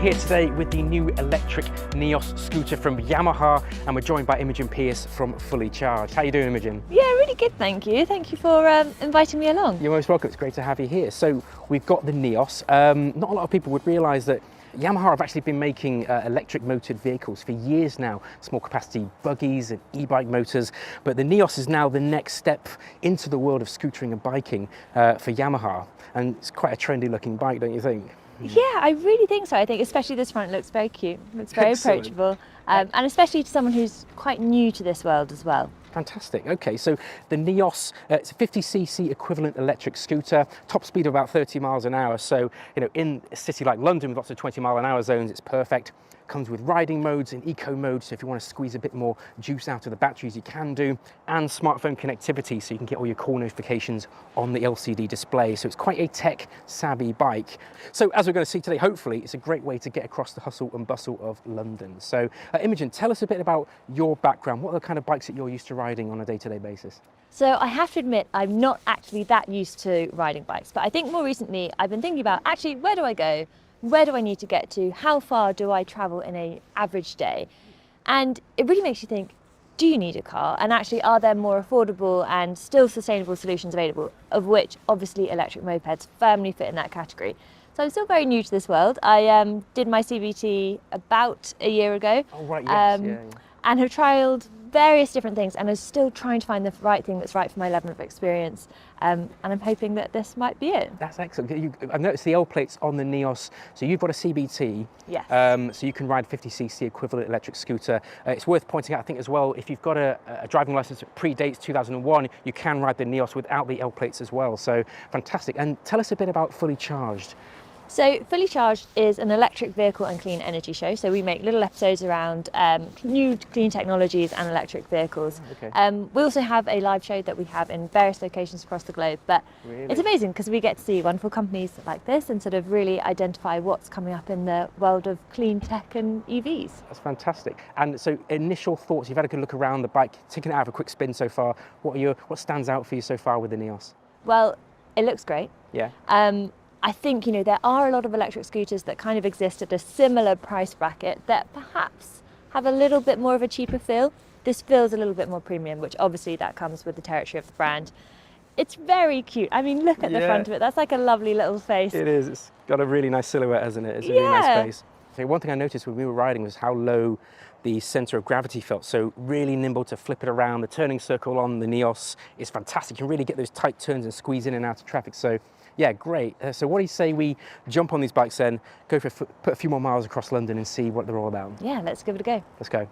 here today with the new electric Neos scooter from Yamaha, and we're joined by Imogen Pierce from Fully Charged. How are you doing, Imogen? Yeah, really good, thank you. Thank you for inviting me along. You're most welcome. It's great to have you here. So we've got the Neos. Not a lot of people would realise that Yamaha have actually been making electric motored vehicles for years now, small capacity buggies and e-bike motors, but the Neos is now the next step into the world of scootering and biking for Yamaha, and it's quite a trendy looking bike, don't you think? Yeah, I really think so. I think especially this front looks very cute, looks very approachable, and especially to someone who's quite new to this world as well. Fantastic. Okay, so the Neos, it's a 50cc equivalent electric scooter, top speed of about 30 miles an hour. So, in a city like London with lots of 20-mile-an-hour zones, it's perfect. Comes with riding modes and eco mode, so if you want to squeeze a bit more juice out of the batteries, you can do, and smartphone connectivity, so you can get all your call notifications on the LCD display. So it's quite a tech-savvy bike. So as we're going to see today, hopefully, it's a great way to get across the hustle and bustle of London. So Imogen, tell us a bit about your background. What are the kind of bikes that you're used to riding on a day-to-day basis? So I have to admit, I'm not actually that used to riding bikes, but I think more recently I've been thinking about, actually, where do I go? Where do I need to get to? How far do I travel in an average day? And it really makes you think, do you need a car? And actually, are there more affordable and still sustainable solutions available, of which obviously electric mopeds firmly fit in that category? So I'm still very new to this world. I did my CBT about a year ago. Oh, right, yes. And have trialled various different things, and I'm still trying to find the right thing that's right for my level of experience. And I'm hoping that this might be it. That's excellent. I've noticed the L plates on the Neos. So you've got a CBT. Yes. So you can ride 50cc equivalent electric scooter. It's worth pointing out, I think, as well, if you've got a driving license that predates 2001, you can ride the Neos without the L plates as well. So fantastic. And tell us a bit about Fully Charged. So Fully Charged is an electric vehicle and clean energy show. So we make little episodes around new clean technologies and electric vehicles. Okay. We also have a live show that we have in various locations across the globe. But Really? It's amazing because we get to see wonderful companies like this and sort of really identify what's coming up in the world of clean tech and EVs. That's fantastic. And so initial thoughts, you've had a good look around the bike, taking it out of a quick spin so far. What stands out for you so far with the Neos? Well, it looks great. Yeah. I think, there are a lot of electric scooters that kind of exist at a similar price bracket that perhaps have a little bit more of a cheaper feel. This feels a little bit more premium, which obviously that comes with the territory of the brand. It's very cute. I mean, look at the front of it. That's like a lovely little face. It is. It's got a really nice silhouette, hasn't it? It's a really nice face. So one thing I noticed when we were riding was how low the center of gravity felt. So really nimble to flip it around. The turning circle on the Neos is fantastic. You can really get those tight turns and squeeze in and out of traffic. So yeah, great. So what do you say we jump on these bikes then, put a few more miles across London and see what they're all about? Yeah, let's give it a go. Let's go.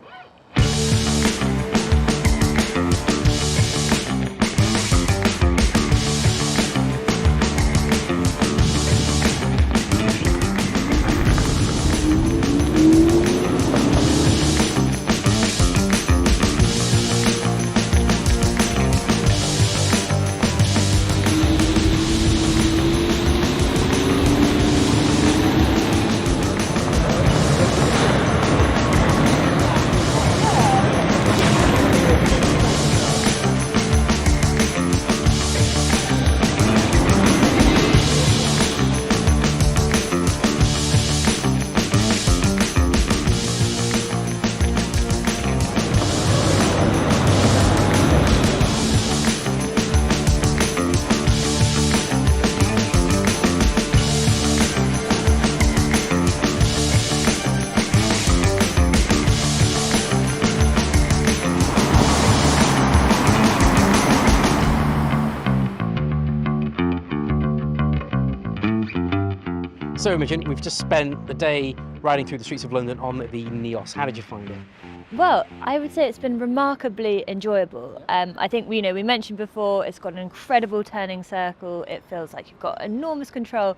So Imogen, we've just spent the day riding through the streets of London on the Neos. How did you find it? Well, I would say it's been remarkably enjoyable. I think we mentioned before, it's got an incredible turning circle. It feels like you've got enormous control.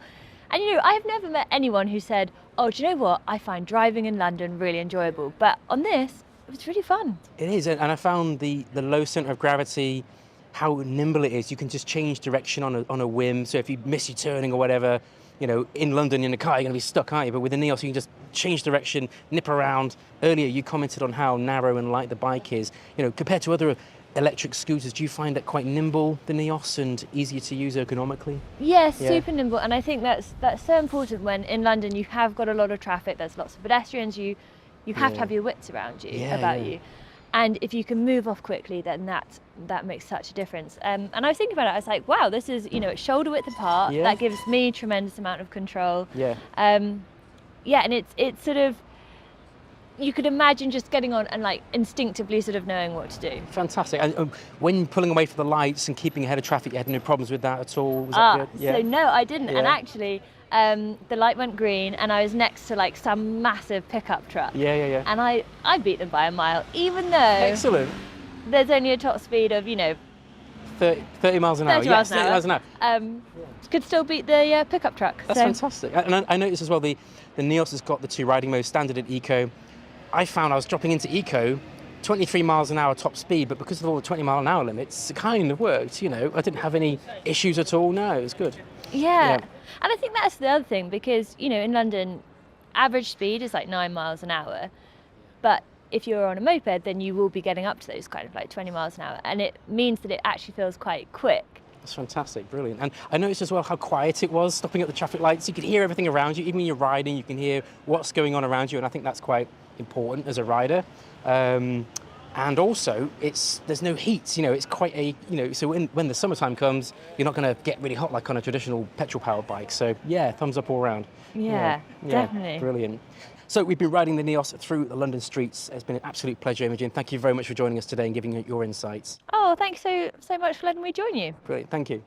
And I have never met anyone who said, oh, do you know what? I find driving in London really enjoyable. But on this, it was really fun. It is, and I found the low center of gravity, how nimble it is. You can just change direction on a whim. So if you miss your turning or whatever, in London in the car, you're going to be stuck, aren't you? But with the Neos, you can just change direction, nip around. Earlier, you commented on how narrow and light the bike is. Compared to other electric scooters, do you find it quite nimble, the Neos, and easier to use ergonomically? Yes, Yeah. super nimble, and I think that's so important when in London you have got a lot of traffic. There's lots of pedestrians. You have to have your wits around you about you, and if you can move off quickly, then that makes such a difference. And I was thinking about it. I was like, wow, this is it's shoulder width apart. Yeah. That gives me tremendous amount of control. Yeah. And it's sort of. You could imagine just getting on and like instinctively sort of knowing what to do. Fantastic. And when pulling away from the lights and keeping ahead of traffic, you had no problems with that at all? Was that good? Yeah. So no, I didn't. Yeah. And actually, the light went green and I was next to like some massive pickup truck. Yeah. And I beat them by a mile, even though Excellent. there's only a top speed of 30 miles an hour. 30 miles an 30 hour. miles an hour. Could still beat the pickup truck. That's fantastic. And I noticed as well the Neos has got the 2 riding modes, standard and eco. I found I was dropping into eco, 23 miles an hour top speed, but because of all the 20 mile an hour limits, it kind of worked, I didn't have any issues at all. No, it was good. Yeah. And I think that's the other thing, because, in London, average speed is like 9 miles an hour. But if you're on a moped, then you will be getting up to those kind of like 20 miles an hour. And it means that it actually feels quite quick. That's fantastic, brilliant. And I noticed as well how quiet it was, stopping at the traffic lights. You could hear everything around you. Even when you're riding, you can hear what's going on around you. And I think that's quite important as a rider. And also, there's no heat. It's quite so when the summertime comes, you're not going to get really hot like on a traditional petrol-powered bike. So yeah, thumbs up all around. Yeah, definitely. Brilliant. So we've been riding the Neos through the London streets. It's been an absolute pleasure, Imogen. Thank you very much for joining us today and giving your insights. Oh, thanks so much for letting me join you. Brilliant, thank you.